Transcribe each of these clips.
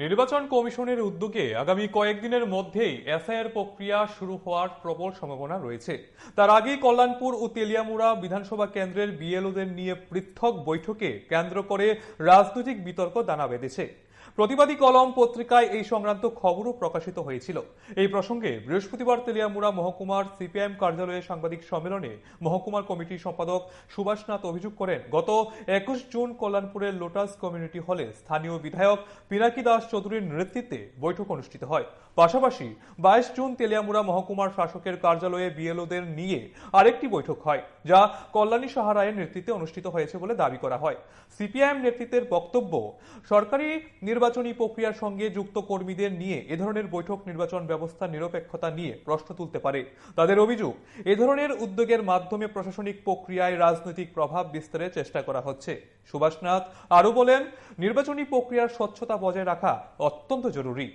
নির্বাচন কমিশনের উদ্যোগে আগামী কয়েকদিনের মধ্যেই এসআইআর প্রক্রিয়া শুরু হওয়ার প্রবল সম্ভাবনা রয়েছে। তার আগেই কল্যাণপুর ও তেলিয়ামুড়া বিধানসভা কেন্দ্রের বিএলওদের নিয়ে পৃথক বৈঠকে কেন্দ্র করে রাজনৈতিক বিতর্ক দানা বেঁধেছে। প্রতিবাদী কলম পত্রিকায় এই সংক্রান্ত খবরও প্রকাশিত হয়েছিল। এই প্রসঙ্গে বৃহস্পতিবার তেলিয়ামুড়া মহকুমার সিপিআইএম কার্যালয়ে সাংবাদিক সম্মেলনে মহকুমার কমিটির সম্পাদক সুভাষনাথ অভিযোগ করেন, গত 21 জুন কল্যাণপুরের লোটাস কমিউনিটি হলে স্থানীয় বিধায়ক পিনাকি দাস চৌধুরীর নেতৃত্বে বৈঠক অনুষ্ঠিত হয়। পাশাপাশি 22 জুন তেলিয়ামুড়া মহকুমার শাসকের কার্যালয়ে বিএলওদের নিয়ে আরেকটি বৈঠক হয়, যা কল্যাণী সাহা রায়ের নেতৃত্বে অনুষ্ঠিত হয়েছে বলে দাবি করা হয়। সিপিআইএম নেতৃত্বের বক্তব্য, সরকারি নির্বাচনী প্রক্রিয়ার সঙ্গে যুক্ত কর্মীদের নিয়ে এ ধরনের বৈঠক নির্বাচন ব্যবস্থার নিরপেক্ষতা নিয়ে প্রশ্ন তুলতে পারে। তাদের অভিযোগ, এ ধরনের উদ্যোগের মাধ্যমে প্রশাসনিক প্রক্রিয়ায় রাজনৈতিক প্রভাব বিস্তারের চেষ্টা করা হচ্ছে। সুভাষনাথ আরও বলেন, নির্বাচনী প্রক্রিয়ার স্বচ্ছতা বজায় রাখা অত্যন্ত জরুরি।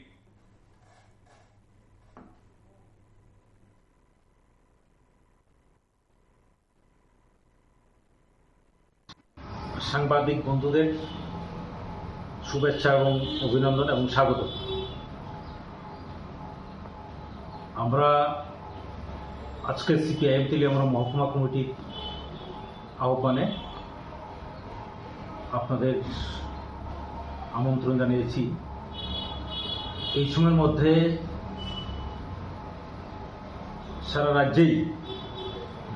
সাংবাদিক বন্ধুদের শুভেচ্ছা এবং অভিনন্দন এবং স্বাগত। আমরা আজকে সিপিআইএম তেলিয়ামুড়া মহকুমা কমিটির আহ্বানে আপনাদের আমন্ত্রণ জানিয়েছি। এই সময়ের মধ্যে সারা রাজ্যেই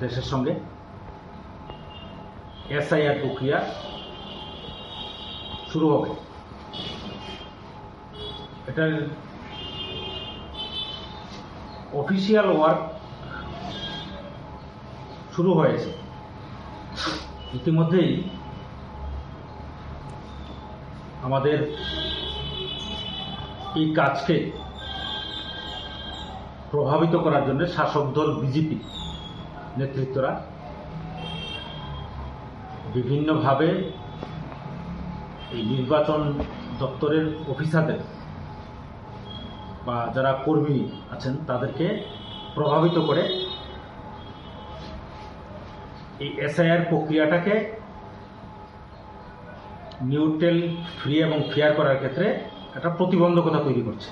দেশের সঙ্গে এসআইআর প্রক্রিয়া শুরু হবে। এটার অফিসিয়াল ওয়ার্ক শুরু হয়েছে। ইতিমধ্যেই আমাদের এই কাজকে প্রভাবিত করার জন্য শাসক দল বিজেপি নেতৃত্বরা বিভিন্নভাবে এই নির্বাচন দপ্তরের অফিসারদের বা যারা কর্মী আছেন তাদেরকে প্রভাবিত করে এই এসআইআর প্রক্রিয়াটাকে নিউট্রাল, ফ্রি এবং ফেয়ার করার ক্ষেত্রে একটা প্রতিবন্ধকতা তৈরি করছে।